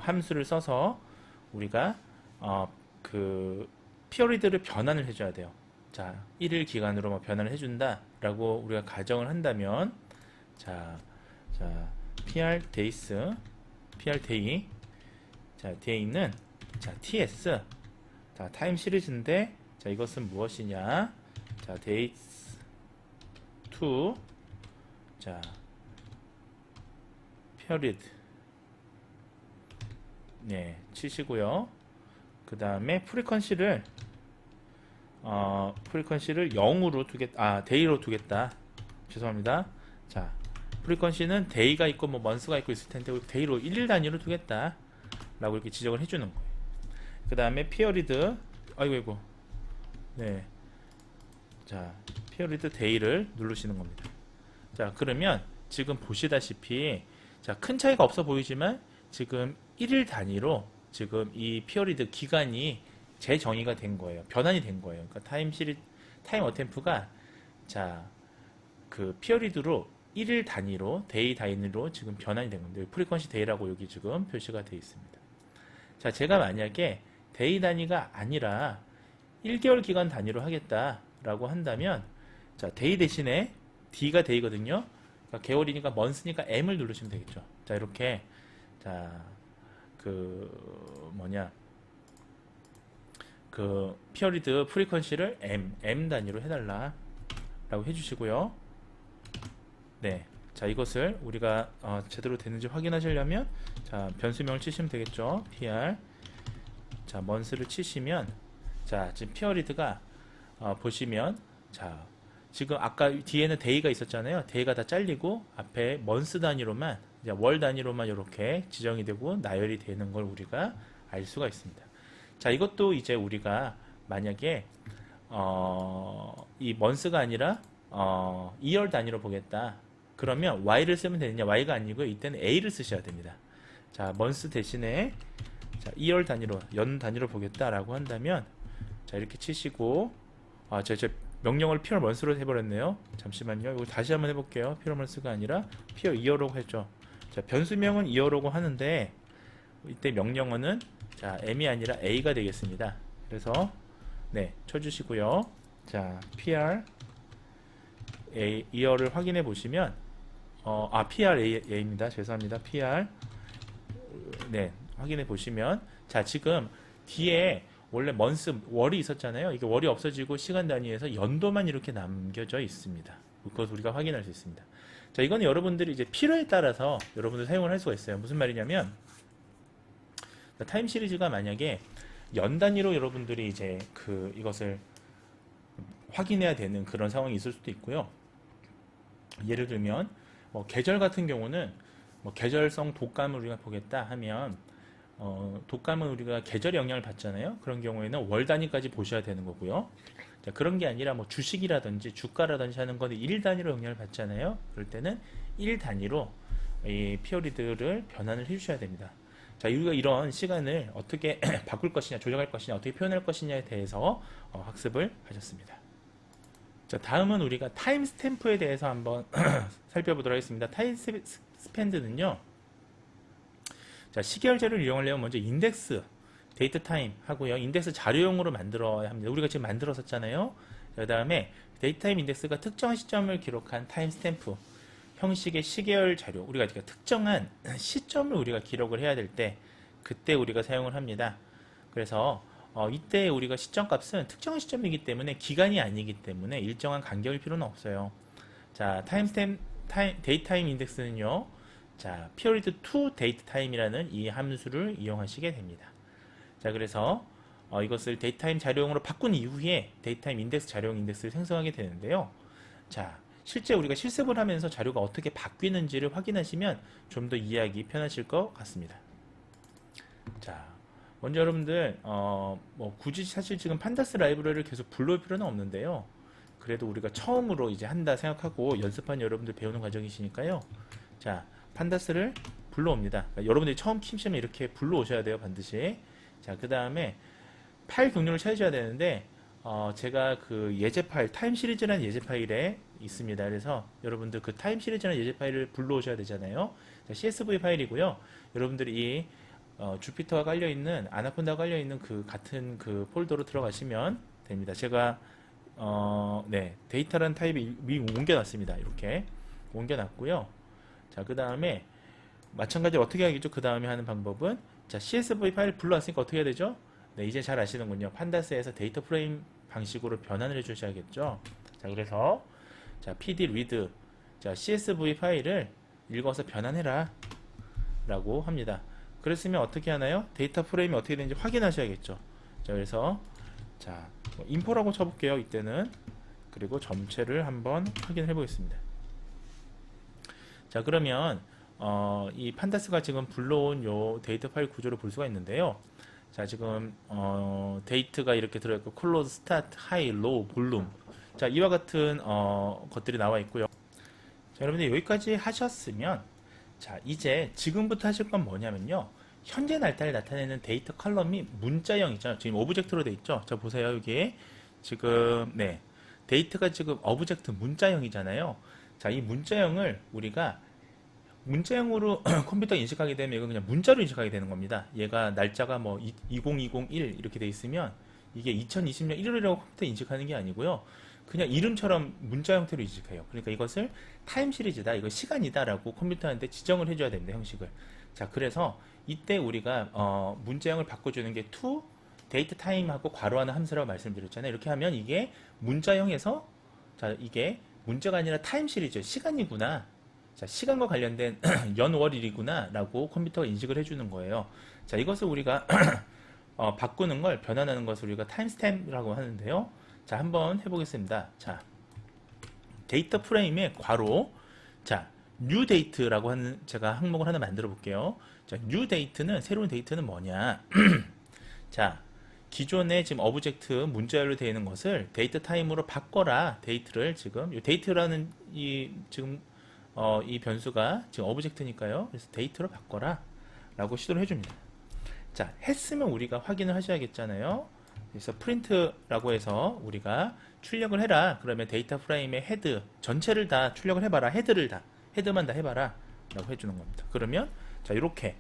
함수를 써서 우리가 그 피어리드를 변환을 해줘야 돼요. 자, 1일 기간으로 뭐 변환을 해준다 라고 우리가 가정을 한다면 자, pr day 자, day는 자, ts 자, 타임 시리즈인데 자, 이것은 무엇이냐? 자, dates to 자, period 치시고요. 그 다음에 프리퀀시를 0으로 day로 두겠다. 죄송합니다. 자, 프리퀀시는 day가 있고 뭐 months가 있고 있을 텐데 day로 1일 단위로 두겠다 라고 이렇게 지정을 해주는 거예요. 그 다음에 period 아이고 자, period day를 누르시는 겁니다. 자, 그러면 지금 보시다시피 자, 큰 차이가 없어 보이지만 지금 1일 단위로 지금 이 피어리드 기간이 재정의가 된 거예요. 변환이 된 거예요. 그러니까 타임 어템프가 자, 그 피어리드로 1일 단위로 데이 단위로 지금 변환이 된 건데 프리퀀시 데이라고 여기 지금 표시가 되어 있습니다. 자, 제가 만약에 데이 단위가 아니라 1개월 기간 단위로 하겠다라고 한다면 자, 데이 대신에 D가 데이거든요. 그러니까 개월이니까 먼스니까 M을 누르시면 되겠죠. 자, 이렇게 자, 그 피어리드 프리퀀시를 M 단위로 해달라 라고 해주시고요. 자, 이것을 우리가 제대로 되는지 확인하시려면 자, 변수명을 치시면 되겠죠. pr 자, 먼스를 치시면 자, 지금 피어리드가 보시면 자, 지금 아까 뒤에는 데이가 있었잖아요. 데이가 다 잘리고 앞에 먼스 단위로만 이제 월 단위로만 이렇게 지정이 되고 나열이 되는 걸 우리가 알 수가 있습니다. 자, 이것도 이제 우리가 만약에 이 months가 아니라 2월 단위로 보겠다. 그러면 y를 쓰면 되느냐? y가 아니고 이때는 a를 쓰셔야 됩니다. 자, month 대신에 자, 2월 단위로 연 단위로 보겠다라고 한다면 자, 이렇게 치시고 저 명령을 pure months로 해버렸네요. 잠시만요. 이거 다시 한번 해볼게요. pure months가 아니라 pure year라고 했죠. 자, 변수명은 year라고 하는데 이때 명령어는 자, m이 아니라 a가 되겠습니다. 그래서 네, 쳐주시고요. 자, pr year를 확인해 보시면 pr a입니다. 죄송합니다. pr 네, 확인해 보시면 자, 지금 뒤에 원래 month 월이 있었잖아요. 이게 월이 없어지고 시간 단위에서 연도만 이렇게 남겨져 있습니다. 그것 우리가 확인할 수 있습니다. 자, 이거는 여러분들이 이제 필요에 따라서 여러분들 사용을 할 수가 있어요. 무슨 말이냐면 타임 시리즈가 만약에 연 단위로 여러분들이 이제 이것을 확인해야 되는 그런 상황이 있을 수도 있고요. 예를 들면 뭐 계절 같은 경우는 뭐 계절성 독감을 우리가 보겠다 하면 독감은 우리가 계절의 영향을 받잖아요. 그런 경우에는 월 단위까지 보셔야 되는 거고요. 자, 그런 게 아니라 뭐 주식이라든지 주가라든지 하는 거는 일 단위로 영향을 받잖아요. 그럴 때는 일 단위로 이 피어리드를 변환을 해주셔야 됩니다. 자, 우리가 이런 시간을 어떻게 바꿀 것이냐, 조정할 것이냐, 어떻게 표현할 것이냐에 대해서 학습을 하셨습니다. 자, 다음은 우리가 타임 스탬프에 대해서 한번 살펴보도록 하겠습니다. 타임 스펜드는요. 자, 시계열제를 이용하려면 먼저 인덱스 데이트 타임 하고요. 인덱스 자료용으로 만들어야 합니다. 우리가 지금 만들었었잖아요. 그 다음에 데이트 타임 인덱스가 특정한 시점을 기록한 타임 스탬프 형식의 시계열 자료, 우리가 특정한 시점을 우리가 기록을 해야 될 때 그때 우리가 사용을 합니다. 그래서 이때 우리가 시점 값은 특정한 시점이기 때문에 기간이 아니기 때문에 일정한 간격일 필요는 없어요. 자, 데이트 타임 인덱스는요. 자, period to date time이라는 이 함수를 이용하시게 됩니다. 자, 그래서 이것을 데이트 타임 자료용으로 바꾼 이후에 데이트 타임 인덱스 자료용 인덱스를 생성하게 되는데요. 자, 실제 우리가 실습을 하면서 자료가 어떻게 바뀌는지를 확인하시면 좀 더 이해하기 편하실 것 같습니다. 자, 먼저 여러분들 뭐 굳이 사실 지금 판다스 라이브러리를 계속 불러올 필요는 없는데요. 그래도 우리가 처음으로 이제 한다 생각하고 연습한 여러분들 배우는 과정이시니까요. 자, 판다스를 불러옵니다. 그러니까 여러분들이 처음 키시면 이렇게 불러오셔야 돼요, 반드시. 자, 그 다음에 파일 경로를 찾으셔야 되는데 제가 그 예제 파일, 타임 시리즈라는 예제 파일에 있습니다. 그래서 여러분들 그 타임 시리즈라는 예제 파일을 불러오셔야 되잖아요. 자, CSV 파일이고요. 여러분들이 이 주피터가 깔려있는, 아나콘다가 깔려있는 그 같은 그 폴더로 들어가시면 됩니다. 제가 네, 데이터라는 타입이 옮겨놨습니다. 이렇게 옮겨놨고요. 자, 그 다음에 마찬가지로 어떻게 하겠죠? 그 다음에 하는 방법은 자, CSV 파일 불러왔으니까 어떻게 해야 되죠? 네, 이제 잘 아시는군요. 판다스에서 데이터 프레임 방식으로 변환을 해주셔야겠죠. 자, 그래서 자, pd read 자, CSV 파일을 읽어서 변환해라 라고 합니다. 그랬으면 어떻게 하나요? 데이터 프레임이 어떻게 되는지 확인하셔야겠죠. 자, 그래서 자, 인포라고 쳐볼게요. 이때는 그리고 점체를 한번 확인해 보겠습니다. 자, 그러면 이 판다스가 지금 불러온 요 데이터 파일 구조를 볼 수가 있는데요. 자, 지금 데이트가 이렇게 들어있고 클로즈, 스타트, 하이, 로우, 볼륨 자, 이와 같은 것들이 나와 있고요. 자, 여러분들 여기까지 하셨으면 자, 이제 지금부터 하실 건 뭐냐면요. 현재 날짜를 나타내는 데이터 컬럼이 문자형 있잖아요. 지금 오브젝트로 돼 있죠. 자, 보세요. 여기 지금 네, 데이터가 지금 오브젝트 문자형이잖아요. 자, 이 문자형을 우리가 문자형으로 컴퓨터 인식하게 되면 이건 그냥 문자로 인식하게 되는 겁니다. 얘가 날짜가 뭐 20201 이렇게 돼 있으면 이게 2020년 1월이라고 컴퓨터 인식하는 게 아니고요. 그냥 이름처럼 문자 형태로 인식해요. 그러니까 이것을 타임 시리즈다, 이거 시간이다 라고 컴퓨터한테 지정을 해줘야 됩니다. 형식을. 자, 그래서 이때 우리가 문자형을 바꿔주는 게 to date time하고 괄호하는 함수라고 말씀드렸잖아요. 이렇게 하면 이게 문자형에서 자, 이게 문자가 아니라 타임 시리즈, 시간이구나. 자, 시간과 관련된 연월일이구나 라고 컴퓨터가 인식을 해주는 거예요. 자, 이것을 우리가 바꾸는 걸, 변환하는 것을 우리가 타임스탬프라고 하는데요. 자, 한번 해보겠습니다. 자, 데이터 프레임의 괄호. 자, new date라고 하는 제가 항목을 하나 만들어 볼게요. 자, new date는 새로운 데이트는 뭐냐? 자, 기존에 지금 오브젝트 문자열로 되어 있는 것을 데이트 타임으로 바꿔라. 데이트를 지금 이 데이트라는 이 지금 이 변수가 지금 오브젝트니까요. 그래서 데이트로 바꿔라 라고 시도를 해줍니다. 자, 했으면 우리가 확인을 하셔야겠잖아요. 그래서 프린트라고 해서 우리가 출력을 해라. 그러면 데이터 프레임의 헤드 전체를 다 출력을 해봐라. 헤드만 다 해봐라 라고 해주는 겁니다. 그러면 자, 이렇게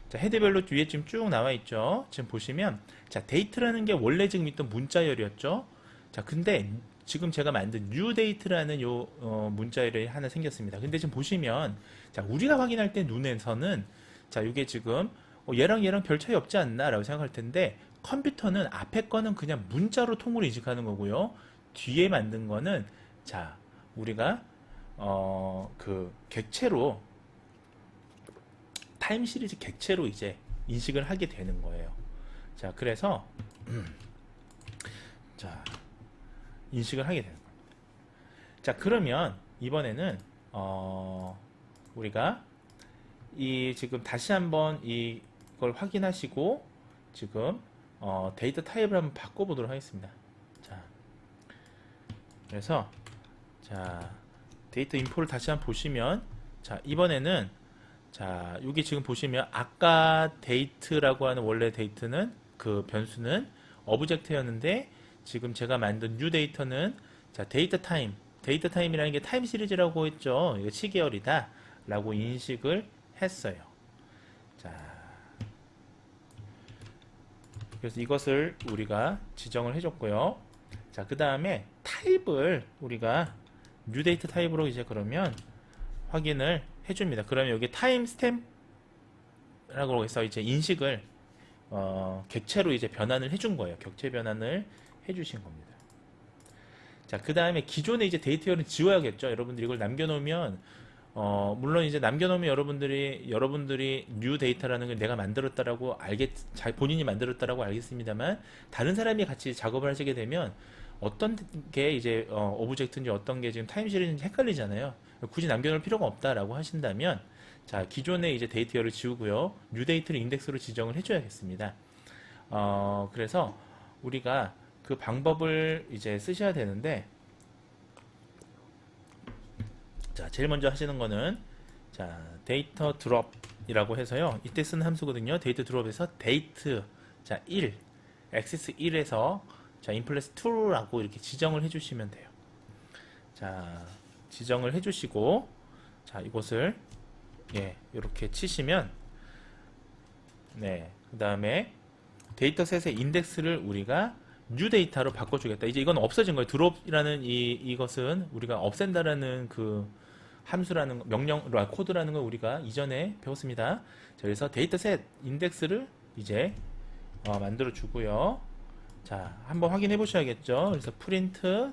자, 헤드별로 위에 지금 쭉 나와 있죠. 지금 보시면 자, 데이트라는 게 원래 지금 있던 문자열이었죠. 자, 근데 지금 제가 만든 new date라는 요 문자열이 하나 생겼습니다. 근데 지금 보시면 자, 우리가 확인할 때 눈에서는 자, 이게 지금 얘랑 별 차이 없지 않나 라고 생각할 텐데 컴퓨터는 앞에 거는 그냥 문자로 통으로 인식하는 거고요. 뒤에 만든 거는 자, 우리가 그 객체로 타임 시리즈 객체로 이제 인식을 하게 되는 거예요. 자, 그래서 자, 인식을 하게 되는 겁니다. 자, 그러면 이번에는 우리가 이 지금 다시 한번 이걸 확인하시고 지금 데이터 타입을 한번 바꿔보도록 하겠습니다. 자, 그래서 자, 데이터 인포를 다시 한번 보시면 자, 이번에는 자, 여기 지금 보시면 아까 데이트라고 하는 원래 데이트는 그 변수는 오브젝트였는데 지금 제가 만든 뉴 데이터는 자, 데이터 타임이라는 게 타임 시리즈라고 했죠. 이거 시계열이다 라고 인식을 했어요. 자, 그래서 이것을 우리가 지정을 해줬고요. 자, 그 다음에 타입을 우리가 뉴 데이터 타입으로 이제 그러면 확인을 해줍니다. 그러면 여기 타임 스탬프라고 해서 이제 인식을 객체로 이제 변환을 해준 거예요. 격체 변환을 해주신 겁니다. 자, 그 다음에 기존에 이제 데이터열은 지워야겠죠. 여러분들이 이걸 남겨놓으면 물론 이제 남겨놓으면 여러분들이 뉴 데이터라는 걸 내가 만들었다라고 본인이 만들었다라고 알겠습니다만 다른 사람이 같이 작업을 하시게 되면 어떤 게 이제 오브젝트인지 어떤 게 지금 타임 시리즈인지 헷갈리잖아요. 굳이 남겨놓을 필요가 없다라고 하신다면 자, 기존에 이제 데이터열을 지우고요. 뉴 데이터를 인덱스로 지정을 해줘야겠습니다. 그래서 우리가 그 방법을 이제 쓰셔야 되는데 자, 제일 먼저 하시는 거는 자, 데이터 드롭이라고 해서요. 이때 쓰는 함수거든요. 데이터 드롭에서 데이트 자, 1 액세스 1에서 자, 인플레스 2라고 이렇게 지정을 해주시면 돼요. 자, 지정을 해주시고 자, 이곳을 예, 이렇게 치시면 네, 그 다음에 데이터셋의 인덱스를 우리가 뉴 데이터로 바꿔주겠다. 이제 이건 없어진 거예요. 드롭이라는 이것은 우리가 없앤다라는 그 함수라는 코드라는 걸 우리가 이전에 배웠습니다. 자, 그래서 데이터셋 인덱스를 이제 만들어 주고요. 자, 한번 확인해 보셔야겠죠. 그래서 프린트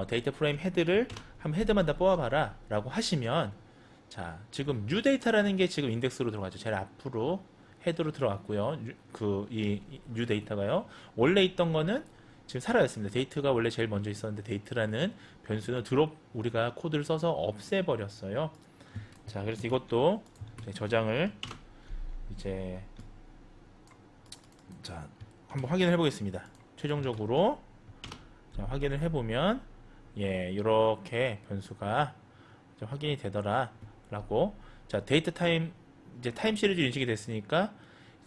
데이터 프레임 헤드를 한번 헤드만 다 뽑아봐라 라고 하시면 자, 지금 뉴 데이터라는 게 지금 인덱스로 들어가죠. 제일 앞으로 헤드로 들어갔고요. 이 뉴 데이터가요. 원래 있던 거는 지금 사라졌습니다. 데이트가 원래 제일 먼저 있었는데 데이트라는 변수는 드롭 우리가 코드를 써서 없애버렸어요. 자, 그래서 이것도 저장을 이제 자, 한번 확인을 해보겠습니다. 최종적으로 자, 확인을 해보면 예, 이렇게 변수가 확인이 되더라 라고. 자, 데이터 타임 이제 타임 시리즈 인식이 됐으니까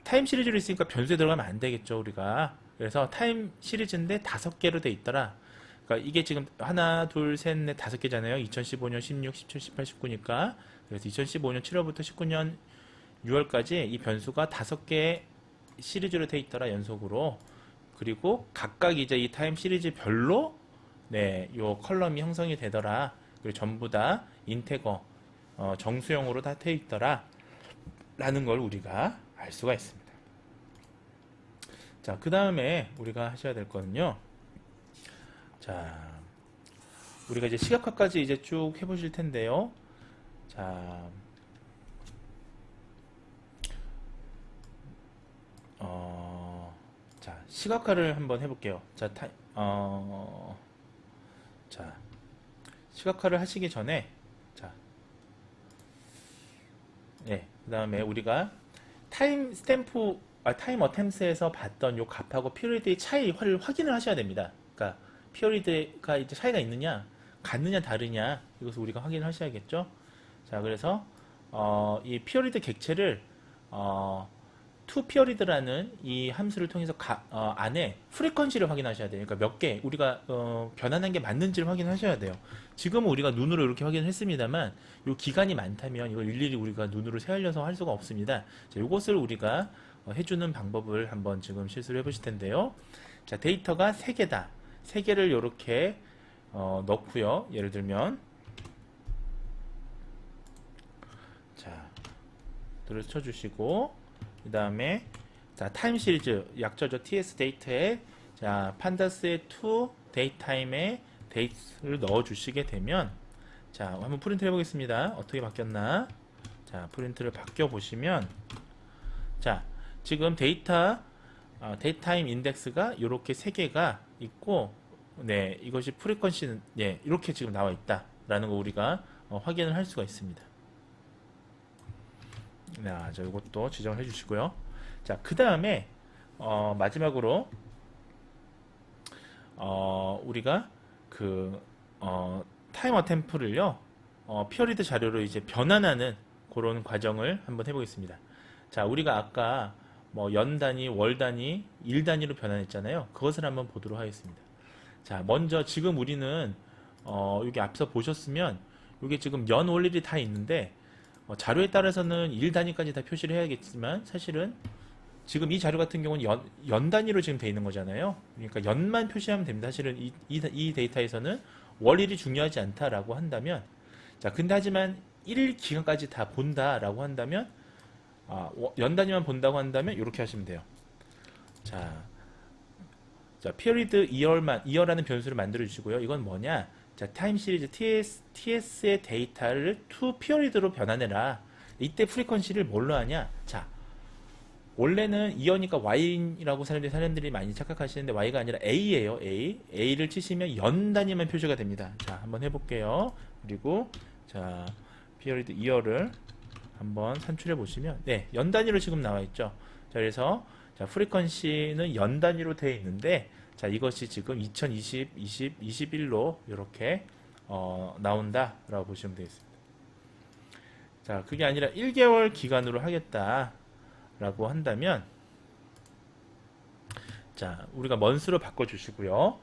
타임 시리즈로 있으니까 변수에 들어가면 안 되겠죠, 우리가. 그래서 타임 시리즈인데 5개로 돼 있더라. 그러니까 이게 지금 하나, 둘, 셋, 넷, 5개잖아요. 2015년 16, 17, 18, 19니까. 그래서 2015년 7월부터 19년 6월까지 이 변수가 5개 시리즈로 돼 있더라, 연속으로. 그리고 각각 이제 이 타임 시리즈별로 네, 요 컬럼이 형성이 되더라. 그리고 전부 다 인테거 정수형으로 다 돼 있더라 라는 걸 우리가 알 수가 있습니다. 자, 그 다음에 우리가 하셔야 될 거는요. 자, 우리가 이제 시각화까지 이제 쭉 해보실 텐데요. 자, 자, 시각화를 한번 해볼게요. 자, 자, 시각화를 하시기 전에, 자, 네, 그 다음에 우리가 타임 스탬프, 타임 어템스에서 봤던 요 값하고 피어리드의 차이를 확인을 하셔야 됩니다. 그러니까 피어리드가 이제 차이가 있느냐, 같느냐, 다르냐, 이것을 우리가 확인을 하셔야겠죠. 자, 그래서 이 피어리드 객체를 toPeriod라는 이 함수를 통해서 안에 프리퀀시를 확인하셔야 돼요. 그러니까 몇 개 우리가 변환한 게 맞는지를 확인하셔야 돼요. 지금은 우리가 눈으로 이렇게 확인을 했습니다만 이 기간이 많다면 이걸 일일이 우리가 눈으로 세알려서 할 수가 없습니다. 자, 이것을 우리가 해주는 방법을 한번 지금 실수를 해보실 텐데요. 자, 데이터가 3개다. 3개를 이렇게 넣고요. 예를 들면 자, 들을 쳐주시고 그 다음에 자 타임 시리즈 약자죠. TS 데이터에 자 판다스의 to 데이타임에 데이트를 넣어 주시게 되면 자 한번 프린트 해보겠습니다. 어떻게 바뀌었나. 자 프린트를 바뀌어 보시면 자 지금 데이타임 인덱스가 이렇게 3개가 있고 네 이것이 프리퀀시는 네 이렇게 지금 나와 있다 라는 거 우리가 확인을 할 수가 있습니다. 자, 이것도 지정을 해주시고요. 자, 그 다음에 마지막으로 우리가 그 타임 어템프를요 피어리드 자료로 이제 변환하는 그런 과정을 한번 해보겠습니다. 자, 우리가 아까 뭐 연 단위, 월 단위, 일 단위로 변환했잖아요. 그것을 한번 보도록 하겠습니다. 자, 먼저 지금 우리는 여기 앞서 보셨으면 이게 지금 연, 월, 일이 다 있는데 자료에 따라서는 일 단위까지 다 표시를 해야겠지만 사실은 지금 이 자료 같은 경우는 연 단위로 지금 돼 있는 거잖아요. 그러니까 연만 표시하면 됩니다. 사실은 이 데이터에서는 월일이 중요하지 않다라고 한다면 자 근데 하지만 1일 기간까지 다 본다라고 한다면 연 단위만 본다고 한다면 이렇게 하시면 돼요. 자 period year라는 변수를 만들어 주시고요. 이건 뭐냐? 자, 타임 시리즈 TS의 데이터를 to period로 변환해라. 이때 프리퀀시를 뭘로 하냐? 자, 원래는 이어니까 Y라고 사람들이 많이 착각하시는데 Y가 아니라 A예요. A를 치시면 연 단위만 표시가 됩니다. 자, 한번 해볼게요. 그리고 자, period year를 한번 산출해 보시면 네, 연 단위로 지금 나와 있죠. 자, 그래서 자, 프리퀀시는 연 단위로 되어 있는데 자, 이것이 지금 2020, 20, 21로 이렇게 나온다라고 보시면 되겠습니다. 자, 그게 아니라 1개월 기간으로 하겠다라고 한다면 자, 우리가 먼스로 바꿔 주시고요.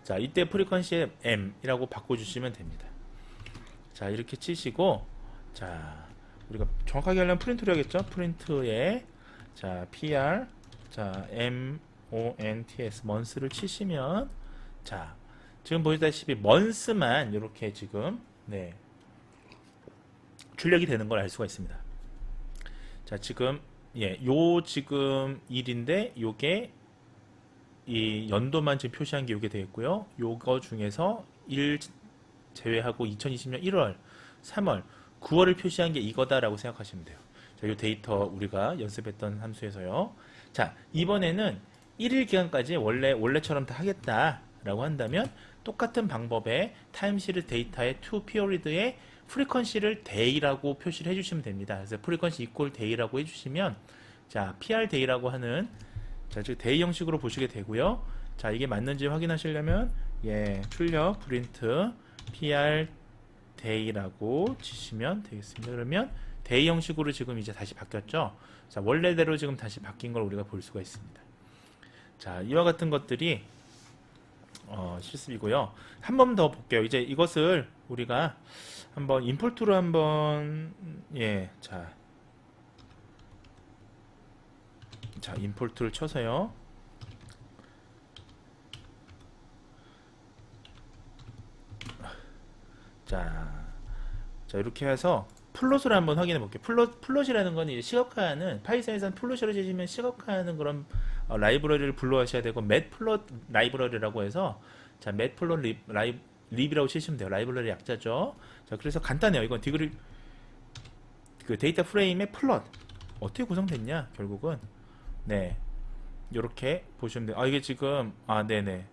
자, 이때 프리퀀시에 M이라고 바꿔 주시면 됩니다. 자, 이렇게 치시고 자, 우리가 정확하게 하려면 프린트를 하겠죠? 프린트에 자, PR 자, monts 먼스를 치시면 자, 지금 보시다시피 먼스만 이렇게 지금 네, 출력이 되는 걸 알 수가 있습니다. 자, 지금 요 지금 일인데 요게 이 연도만 지금 표시한 게 요게 되겠고요. 요거 중에서 1 제외하고 2020년 1월, 3월, 9월을 표시한 게 이거다라고 생각하시면 돼요. 자, 이 데이터 우리가 연습했던 함수에서요. 자, 이번에는 1일 기간까지 원래처럼 다 하겠다라고 한다면 똑같은 방법에 타임시리즈 데이터의 toPeriod의 프리퀀시를 day라고 표시를 해주시면 됩니다. 그래서 프리퀀시 equal day라고 해주시면 자, PRDay라고 하는 자, 즉 day 형식으로 보시게 되고요. 자, 이게 맞는지 확인하시려면 출력 print PRDay라고 치시면 되겠습니다. 그러면 day 형식으로 지금 이제 다시 바뀌었죠. 자, 원래대로 지금 다시 바뀐 걸 우리가 볼 수가 있습니다. 자, 이와 같은 것들이 실습이고요. 한 번 더 볼게요. 이제 이것을 우리가 한번 임포트로 한번 자 임포트를 쳐서요. 자 이렇게 해서 플롯을 한번 확인해 볼게요. 플롯이라는 건 이제 시각화하는 파이썬에서는 플롯이라고 치시면 시각화하는 그런 라이브러리를 불러하셔야 되고 맷플롯 라이브러리라고 해서 자 맷플롯 립이라고 치시면 돼요. 라이브러리 약자죠. 자 그래서 간단해요. 이건 디그리 그 데이터 프레임의 플롯 어떻게 구성됐냐 결국은 네 이렇게 보시면 돼요. 이게 지금 네네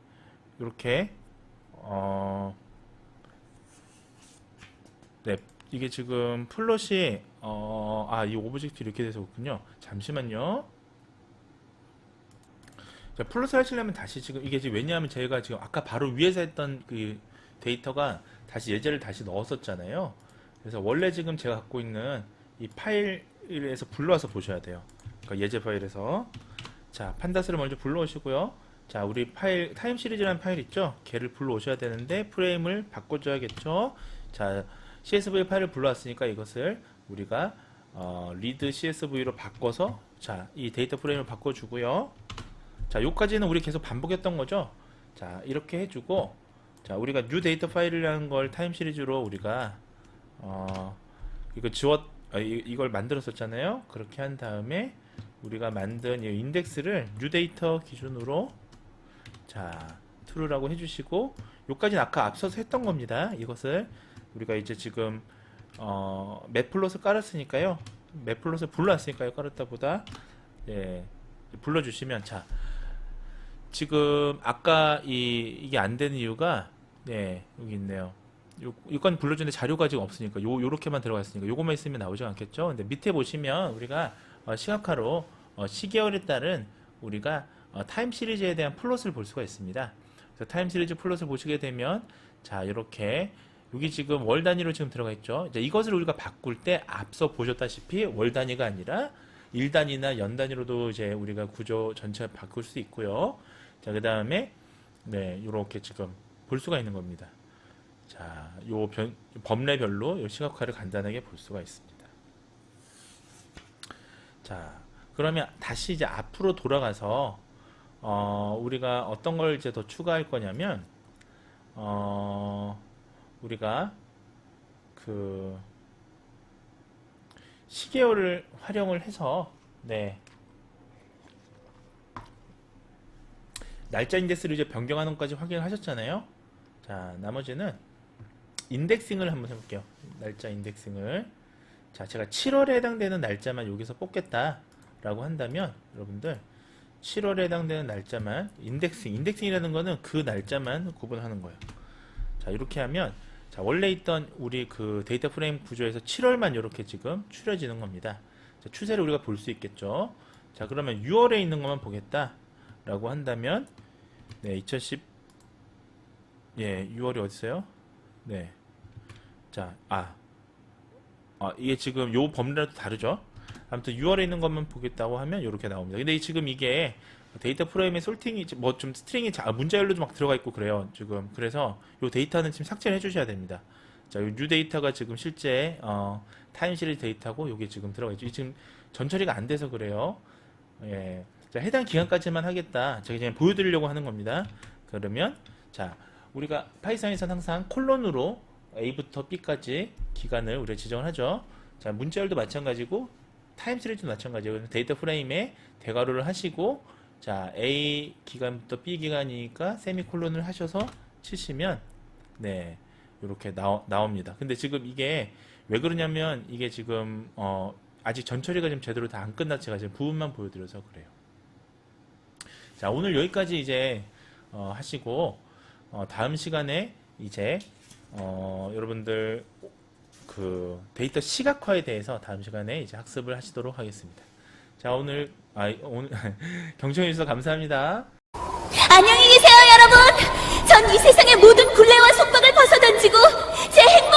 이렇게 네 이게 지금 플롯이 이 오브젝트 이렇게 돼서 그렇군요. 잠시만요. 자, 플러스 하시려면 다시 지금 이게 지금 왜냐하면 제가 지금 아까 바로 위에서 했던 그 데이터가 다시 예제를 다시 넣었었잖아요. 그래서 원래 지금 제가 갖고 있는 이 파일에서 불러와서 보셔야 돼요. 그러니까 예제 파일에서 자, 판다스를 먼저 불러오시고요. 자, 우리 파일 타임 시리즈라는 파일 있죠? 걔를 불러오셔야 되는데 프레임을 바꿔줘야겠죠? 자, CSV 파일을 불러왔으니까 이것을 우리가 리드 CSV로 바꿔서 자, 이 데이터 프레임을 바꿔주고요. 자, 요까지는 우리 계속 반복했던 거죠. 자, 이렇게 해주고 자, 우리가 new 데이터 파일이라는 걸 타임 시리즈로 우리가 이거 이걸 만들었었잖아요. 그렇게 한 다음에 우리가 만든 이 인덱스를 new 데이터 기준으로 자, true라고 해주시고 요까지는 아까 앞서서 했던 겁니다. 이것을 우리가 이제 지금 맵플롯을 깔았으니까요. 맵플롯을 불러왔으니까요. 깔았다 보다 예, 불러주시면 자, 지금 아까 이게 안 되는 이유가 네, 여기 있네요. 이건 불러주는데 자료가 지금 없으니까 요렇게만 들어가 있으니까 요것만 있으면 나오지 않겠죠. 근데 밑에 보시면 우리가 시각화로 시계열에 따른 우리가 타임 시리즈에 대한 플롯을 볼 수가 있습니다. 그래서 타임 시리즈 플롯을 보시게 되면 자, 이렇게 여기 지금 월 단위로 지금 들어가 있죠. 이제 이것을 우리가 바꿀 때 앞서 보셨다시피 월 단위가 아니라 일 단위나 연 단위로도 이제 우리가 구조 전체를 바꿀 수 있고요. 자, 그 다음에 네, 이렇게 지금 볼 수가 있는 겁니다. 자, 요 범례별로 요 시각화를 간단하게 볼 수가 있습니다. 자, 그러면 다시 이제 앞으로 돌아가서 우리가 어떤 걸 이제 더 추가할 거냐면 우리가 그 시계열을 활용을 해서 네, 날짜 인덱스를 이제 변경하는 것까지 확인을 하셨잖아요. 자, 나머지는 인덱싱을 한번 해볼게요. 날짜 인덱싱을. 자, 제가 7월에 해당되는 날짜만 여기서 뽑겠다라고 한다면 여러분들 7월에 해당되는 날짜만 인덱싱이라는 거는 그 날짜만 구분하는 거예요. 자, 이렇게 하면 자, 원래 있던 우리 그 데이터 프레임 구조에서 7월만 이렇게 지금 추려지는 겁니다. 자, 추세를 우리가 볼 수 있겠죠. 자, 그러면 6월에 있는 것만 보겠다라고 한다면 네, 6월이 어디 있어요? 네. 자, 이게 지금 요 범위라도 다르죠? 아무튼 6월에 있는 것만 보겠다고 하면 이렇게 나옵니다. 근데 지금 이게 데이터 프레임의 솔팅이 뭐 좀 스트링이 문자열로도 막 들어가 있고 그래요. 지금 그래서 요 데이터는 지금 삭제를 해주셔야 됩니다. 자, 요 뉴 데이터가 지금 실제 타임 시리즈 데이터고 요게 지금 들어가 있죠. 지금 전처리가 안 돼서 그래요. 예. 자, 해당 기간까지만 하겠다. 제가 그냥 보여드리려고 하는 겁니다. 그러면 자, 우리가 파이썬에서는 항상 콜론으로 A부터 B까지 기간을 우리가 지정을 하죠. 자, 문자열도 마찬가지고 타임 시리즈도 마찬가지예요. 데이터 프레임에 대괄호를 하시고 자, A 기간부터 B 기간이니까 세미콜론을 하셔서 치시면 네, 이렇게 나옵니다. 근데 지금 이게 왜 그러냐면 이게 지금 아직 전처리가 지금 제대로 다 안 끝났 제가 지금 부분만 보여드려서 그래요. 자, 오늘 여기까지 이제 하시고 다음 시간에 이제 여러분들 그 데이터 시각화에 대해서 다음 시간에 이제 학습을 하시도록 하겠습니다. 자, 오늘 경청해 주셔서 감사합니다. 안녕히 계세요, 여러분. 전 이 세상의 모든 굴레와 속박을 벗어던지고 제 행복